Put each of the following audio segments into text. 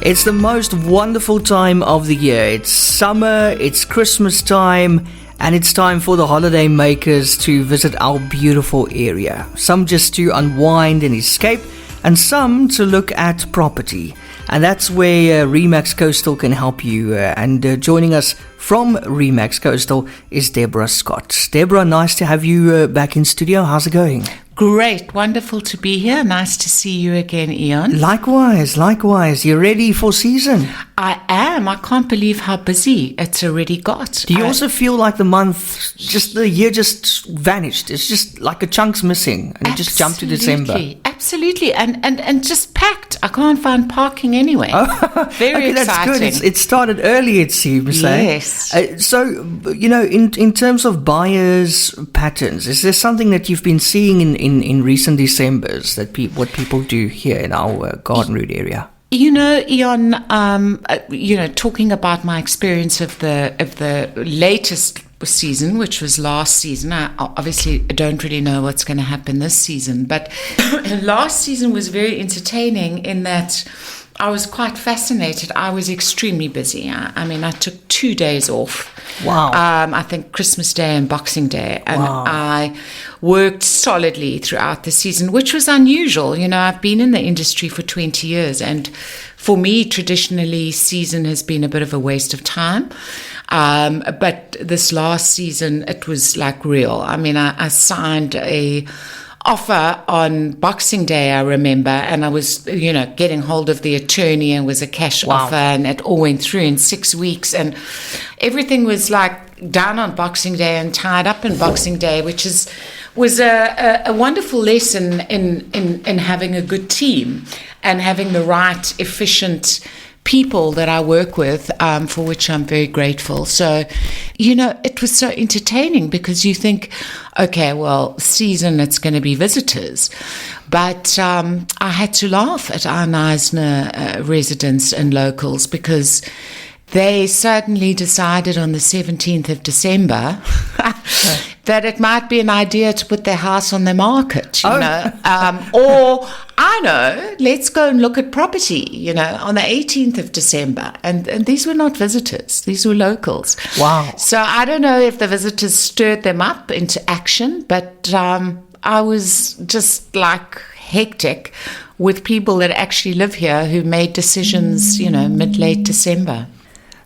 It's the most wonderful time of the year. It's summer, it's Christmas time, and it's time for the holiday makers to visit our beautiful area. Some just to unwind and escape, and some to look at property. And that's where Remax Coastal can help you. Joining us from Remax Coastal is Deborah Scott. Deborah, nice to have you back in studio. How's it going? Great. Wonderful to be here. Nice to see you again, Ian. Likewise. You ready for season? I am. I can't believe how busy it's already got. Do you also feel like the year just vanished? It's just like a chunk's missing and it just jumped to December. Absolutely. And just packed. I can't find parking anyway. Oh, very exciting. That's good. It started early, it seems. Yes. In terms of buyers' patterns, is there something that you've been seeing in recent Decembers that what people do here in our Garden Route area? Ian, talking about my experience of the latest season, which was last season, I obviously don't really know what's going to happen this season, but last season was very entertaining in that I was quite fascinated. I was extremely busy. I took 2 days off. Wow. I think Christmas Day and Boxing Day. And wow. I worked solidly throughout the season, which was unusual. I've been in the industry for 20 years. And for me, traditionally, season has been a bit of a waste of time. But this last season, it was like real. I signed a offer on Boxing Day, I remember, and I was, getting hold of the attorney, and was a cash offer, and it all went through in 6 weeks, and everything was like done on Boxing Day and tied up in Boxing Day, which was a wonderful lesson in having a good team and having the right, efficient people that I work with, for which I'm very grateful. So, it was so entertaining because you think, okay, well, season, it's going to be visitors. But I had to laugh at our Neisner residents and locals because they certainly decided on the 17th of December that it might be an idea to put their house on the market, or let's go and look at property, on the 18th of December. And these were not visitors. These were locals. Wow. So I don't know if the visitors stirred them up into action, but I was just like hectic with people that actually live here who made decisions, mid-late December.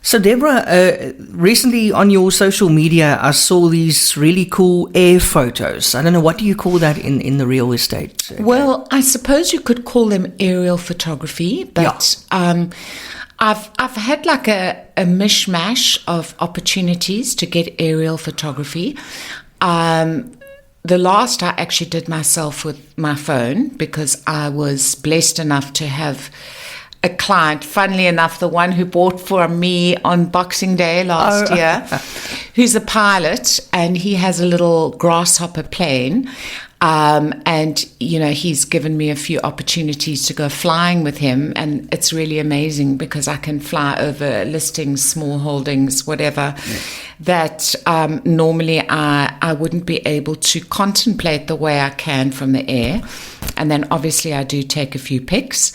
So, Deborah, recently on your social media, I saw these really cool air photos. I don't know, what do you call that in the real estate? Well, I suppose you could call them aerial photography, but I've had like a mishmash of opportunities to get aerial photography. The last I actually did myself with my phone because I was blessed enough to have a client, funnily enough, the one who bought from me on Boxing Day last year, who's a pilot, and he has a little grasshopper plane. He's given me a few opportunities to go flying with him, and it's really amazing because I can fly over listings, small holdings, whatever, that normally I wouldn't be able to contemplate the way I can from the air. And then obviously I do take a few pics.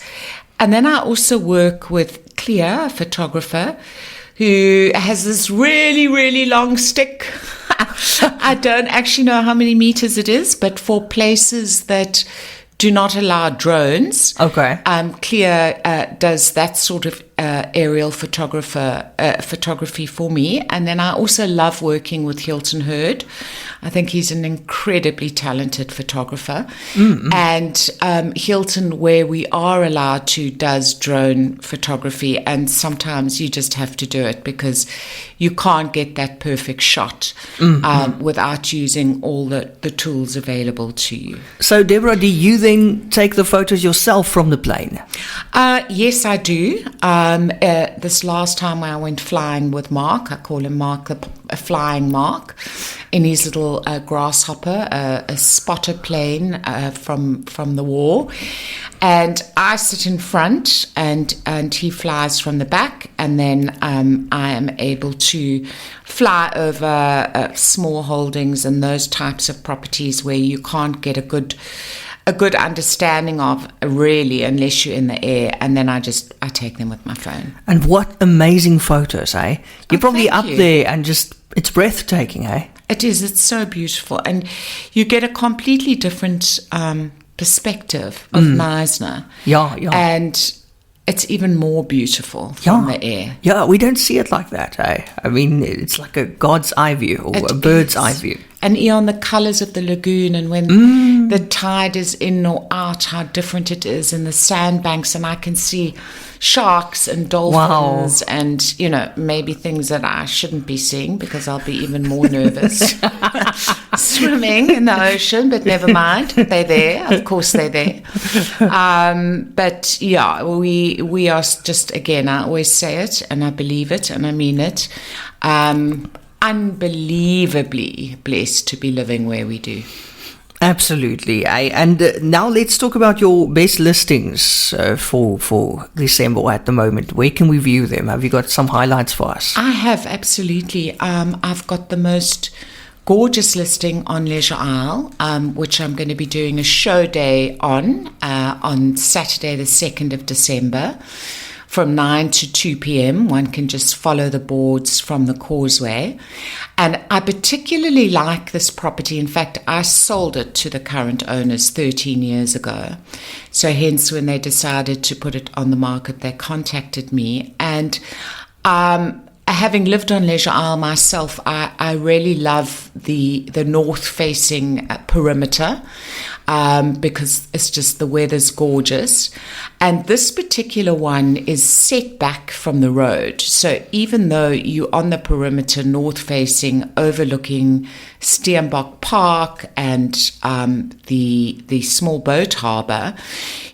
And then I also work with Clea, a photographer, who has this really, really long stick. I don't actually know how many meters it is, but for places that do not allow drones. Okay. Clea does that sort of aerial photography for me. And then I also love working with Hilton Hurd. I think he's an incredibly talented photographer. Mm-hmm. And Hilton, where we are allowed to, does drone photography. And sometimes you just have to do it because you can't get that perfect shot without using all the tools available to you. So, Deborah, do you then take the photos yourself from the plane? Yes, I do. This last time I went flying with Mark, I call him Mark, a flying Mark, in his little grasshopper, a spotter plane from the war. And I sit in front and he flies from the back, and then I am able to fly over small holdings and those types of properties where you can't get a good a good understanding of, really, unless you're in the air. And then I take them with my phone. And what amazing photos, eh? You're probably up you. there and it's breathtaking, eh? It is. It's so beautiful. And you get a completely different perspective of Knysna. Yeah. And it's even more beautiful from the air. Yeah, we don't see it like that, eh? I mean, it's like a god's eye view or a bird's eye view. And on the colours of the lagoon, and when the tide is in or out, how different it is, and the sandbanks, and I can see sharks and dolphins and, maybe things that I shouldn't be seeing because I'll be even more nervous swimming in the ocean, but never mind. They're there. Of course they're there. But yeah, we are just, again, I always say it and I believe it and I mean it. Unbelievably blessed to be living where we do. Absolutely. And now let's talk about your best listings for December at the moment. Where can we view them? Have you got some highlights for us? I have, absolutely. I've got the most gorgeous listing on Leisure Isle, which I'm going to be doing a show day on Saturday the 2nd of December. From 9 to 2 p.m. One can just follow the boards from the causeway. And I particularly like this property. In fact, I sold it to the current owners 13 years ago. So hence, when they decided to put it on the market, they contacted me. And having lived on Leisure Isle myself, I really love the north-facing perimeter. Because it's just the weather's gorgeous. And this particular one is set back from the road. So even though you're on the perimeter north-facing, overlooking Steenbok Park and the small boat harbour,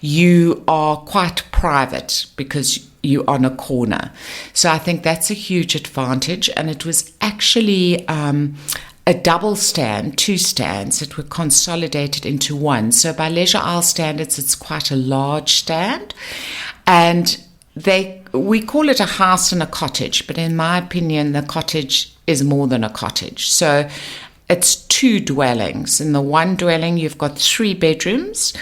you are quite private because you're on a corner. So I think that's a huge advantage. And it was actually a double stand, 2 stands that were consolidated into one. So by Leisure Isle standards, it's quite a large stand. And we call it a house and a cottage, but in my opinion, the cottage is more than a cottage. So it's 2 dwellings. In the one dwelling, you've got 3 bedrooms,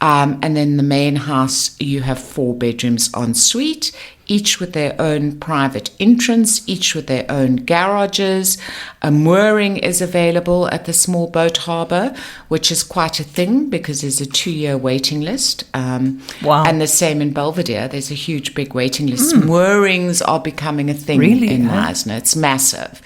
and then the main house, you have 4 bedrooms en suite, each with their own private entrance, each with their own garages. A mooring is available at the small boat harbour, which is quite a thing because there's a 2-year waiting list. Wow. And the same in Belvedere. There's a huge, big waiting list. Moorings are becoming a thing in Knysna. It's massive.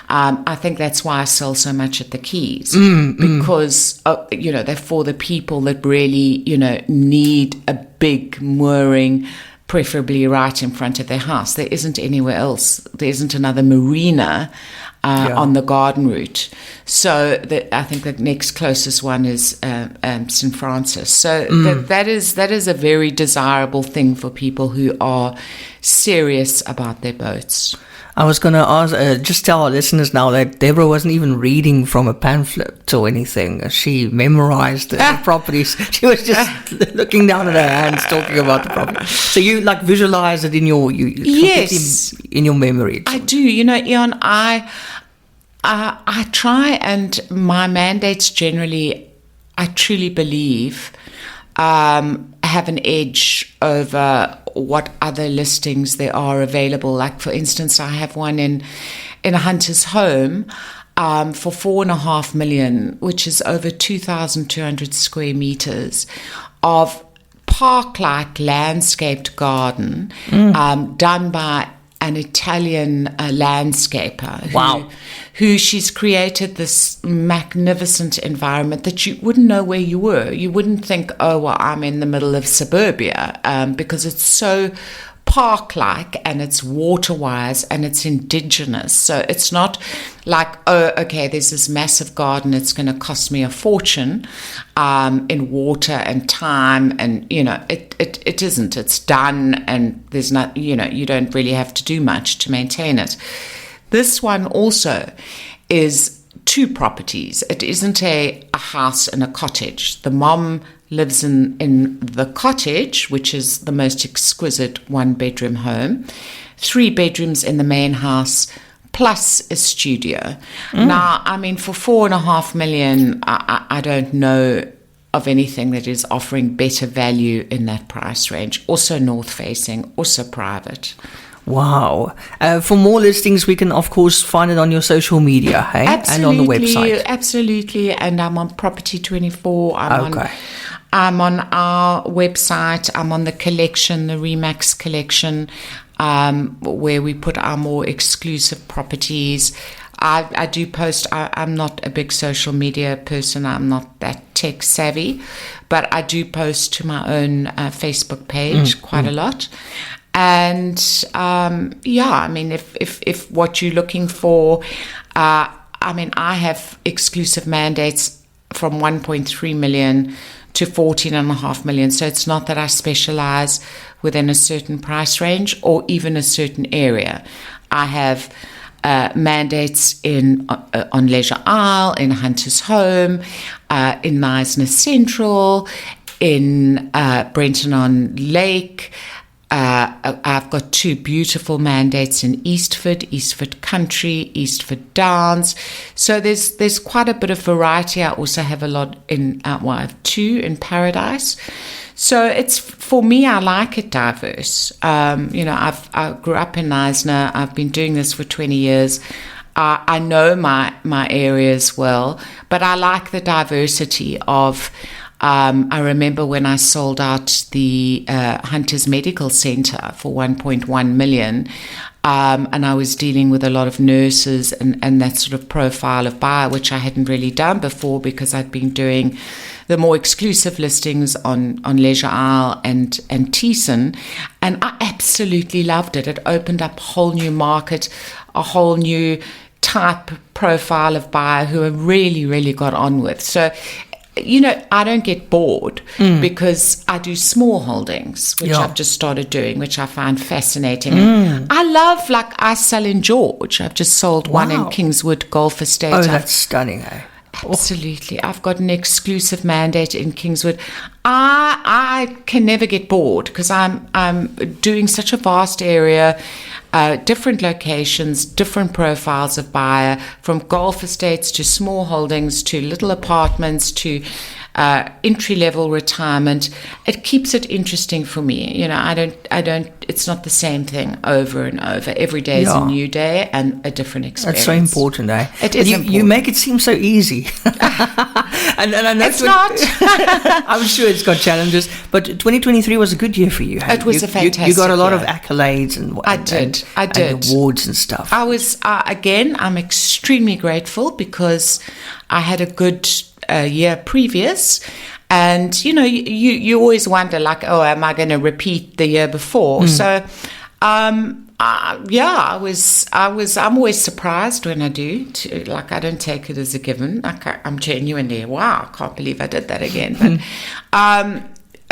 I think that's why I sell so much at the Keys, because, they're for the people that really, need a big mooring, preferably right in front of their house. There isn't anywhere else. There isn't another marina on the garden route. So I think the next closest one is St. Francis. So that is a very desirable thing for people who are serious about their boats. I was going to ask, just tell our listeners now that Deborah wasn't even reading from a pamphlet or anything. She memorized the properties. She was just looking down at her hands, talking about the property. So you visualize it in your yes, in your memory. I do. Ian, I try, and my mandates generally, I truly believe, have an edge over what other listings there are available. Like, for instance, I have one in a Hunter's Home for 4.5 million, which is over 2,200 square meters of park-like landscaped garden done by an Italian landscaper who she's created this magnificent environment that you wouldn't know where you were. You wouldn't think, oh, well, I'm in the middle of suburbia, because it's so park-like and it's water-wise and it's indigenous. So it's not like, oh, okay, there's this massive garden, it's going to cost me a fortune in water and time, and it isn't. It's done, and there's not, you don't really have to do much to maintain it. This one also is 2 properties. It isn't a house and a cottage. The mom lives in the cottage, which is the most exquisite 1-bedroom home, 3 bedrooms in the main house, plus a studio. Now, I mean, for 4.5 million, I don't know of anything that is offering better value in that price range. Also north facing, also private. Wow. For more listings, we can, of course, find it on your social media, hey? Absolutely, and on the website. Absolutely. And I'm on Property 24. I'm on our website. I'm on the collection, the Remax collection, where we put our more exclusive properties. I do post. I'm not a big social media person. I'm not that tech savvy, but I do post to my own Facebook page quite a lot. And I mean, if what you're looking for, I mean, I have exclusive mandates from 1.3 million to 14.5 million. So it's not that I specialize within a certain price range or even a certain area. I have mandates on Leisure Isle, in Hunter's Home, in Knysna Central, in Brenton on Lake. I've got 2 beautiful mandates in Eastford Country, Eastford Downs. So there's quite a bit of variety. I also have a lot in, I have 2 in Paradise. So it's, for me, I like it diverse. I grew up in Knysna. I've been doing this for 20 years. I know my areas well, but I like the diversity of. I remember when I sold out the Hunters Medical Centre for 1.1 million, and I was dealing with a lot of nurses and that sort of profile of buyer, which I hadn't really done before because I'd been doing the more exclusive listings on Leisure Isle and Thiessen, and I absolutely loved it. It opened up a whole new market, a whole new type profile of buyer who I really, really got on with. So, I don't get bored because I do small holdings, which I've just started doing, which I find fascinating. I love, I sell in George. I've just sold one in Kingswood Golf Estate. Oh, that's stunning, eh? Absolutely. I've got an exclusive mandate in Kingswood. I can never get bored because I'm doing such a vast area, different locations, different profiles of buyer, from golf estates to small holdings to little apartments to entry-level retirement. It keeps it interesting for me. I don't, it's not the same thing over and over. Every day is a new day and a different experience. That's so important, eh? It is important. You make it seem so easy. and that's it's not. I'm sure it's got challenges, but 2023 was a good year for you. Hey? It was a fantastic You got a lot year. of accolades and I did. And awards and stuff. I was, again, I'm extremely grateful because I had a good year previous, and you always wonder, am I going to repeat the year before? So I'm always surprised when I do. I don't take it as a given. I'm genuinely, wow, I can't believe I did that again. But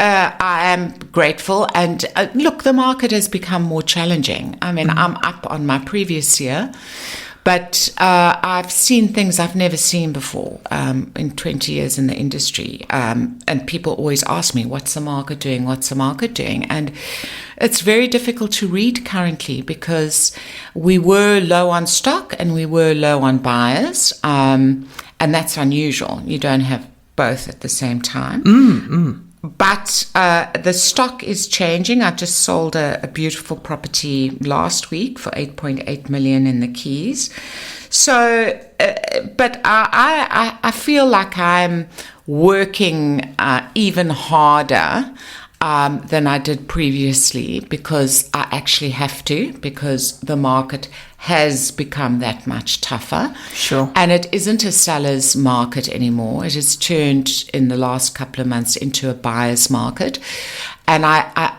I am grateful, and look, the market has become more challenging. I mean, I'm up on my previous year, but I've seen things I've never seen before in 20 years in the industry. And people always ask me, what's the market doing? What's the market doing? And it's very difficult to read currently because we were low on stock and we were low on buyers. And that's unusual. You don't have both at the same time. But the stock is changing. I just sold a beautiful property last week for 8.8 million in the Keys. So, but I feel like I'm working even harder than I did previously because I actually have to, because the market has become that much tougher. Sure. And it isn't a seller's market anymore. It has turned in the last couple of months into a buyer's market. And I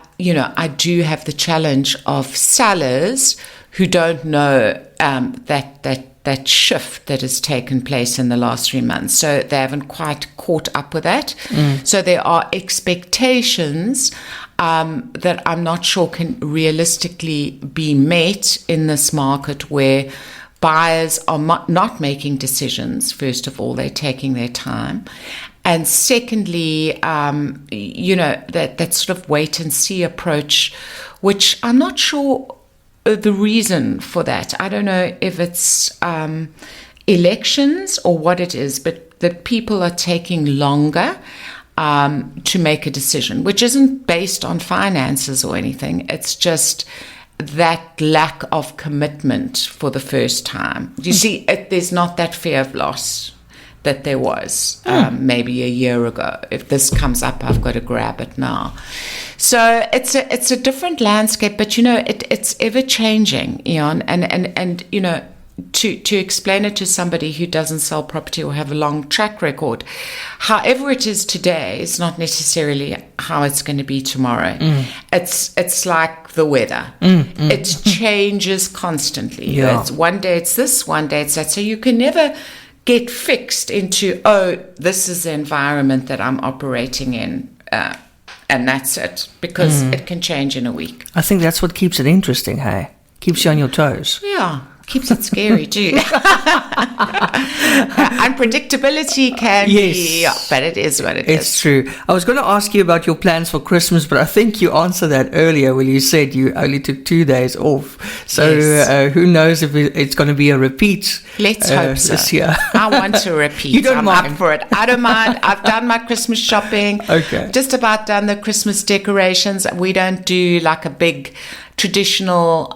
do have the challenge of sellers who don't know that shift that has taken place in the last 3 months. So they haven't quite caught up with that. So there are expectations that I'm not sure can realistically be met in this market where buyers are not making decisions. First of all, they're taking their time. And secondly, that sort of wait and see approach, which I'm not sure the reason for that. I don't know if it's elections or what it is, but that people are taking longer to make a decision, which isn't based on finances or anything. It's just that lack of commitment for the first time. You see, there's not that fear of loss that there was maybe a year ago. If this comes up, I've got to grab it now. So it's a different landscape, but it's ever changing, Ian, and to explain it to somebody who doesn't sell property or have a long track record, however it is today is not necessarily how it's going to be tomorrow. It's like the weather. It changes constantly. Yeah. One day it's this, one day it's that. So you can never get fixed into, this is the environment that I'm operating in, and that's it, because it can change in a week. I think that's what keeps it interesting, hey? Keeps you on your toes. Yeah. Keeps it scary too. Unpredictability can be, but it is what it is. It's true. I was going to ask you about your plans for Christmas, but I think you answered that earlier when you said you only took 2 days off. So who knows if it's going to be a repeat. Let's hope so. This year. I want to repeat. You don't mind? Up for it. I don't mind. I've done my Christmas shopping. Okay. Just about done the Christmas decorations. We don't do like a big traditional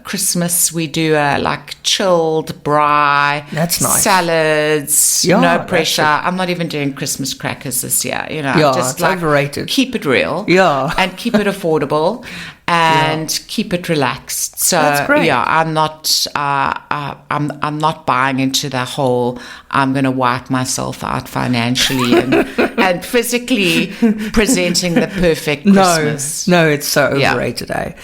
Christmas. We do like chilled braai. That's nice. Salads. Yeah, no pressure. I'm not even doing Christmas crackers this year. Just it's overrated. Keep it real. Yeah. And keep it affordable. And keep it relaxed. So that's great. I'm not I'm not buying into the whole I'm going to wipe myself out financially and physically presenting the perfect Christmas. No, it's so overrated, eh?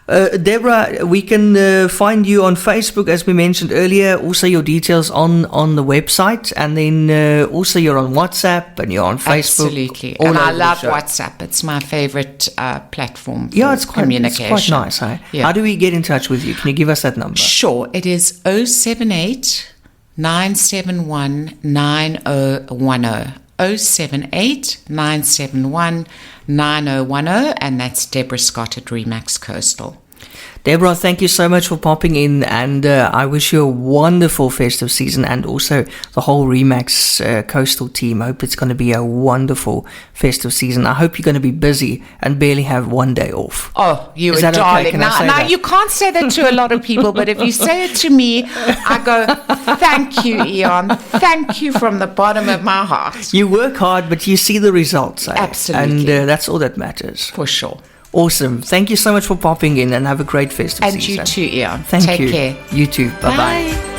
Deborah, we can find you on Facebook, as we mentioned earlier. Also, your details on the website, and then also you're on WhatsApp and you're on Facebook. Absolutely, and I love WhatsApp. It's my favorite platform for communication. It's quite nice, eh? Yeah. How do we get in touch with you? Can you give us that number? Sure, it is 078 971 9010. 078 971 9010, and that's Deborah Scott at Remax Coastal. Deborah, thank you so much for popping in, and I wish you a wonderful festive season, and also the whole Remax Coastal team. I hope it's going to be a wonderful festive season. I hope you're going to be busy and barely have 1 day off. Oh, you are darling. Okay? Now you can't say that to a lot of people, but if you say it to me, I go, thank you, Ian. Thank you from the bottom of my heart. You work hard, but you see the results. Eh? Absolutely. And that's all that matters. For sure. Awesome. Thank you so much for popping in, and have a great festive season. And you too, Ian. Thank you. Take care. You too. Bye-bye. Bye.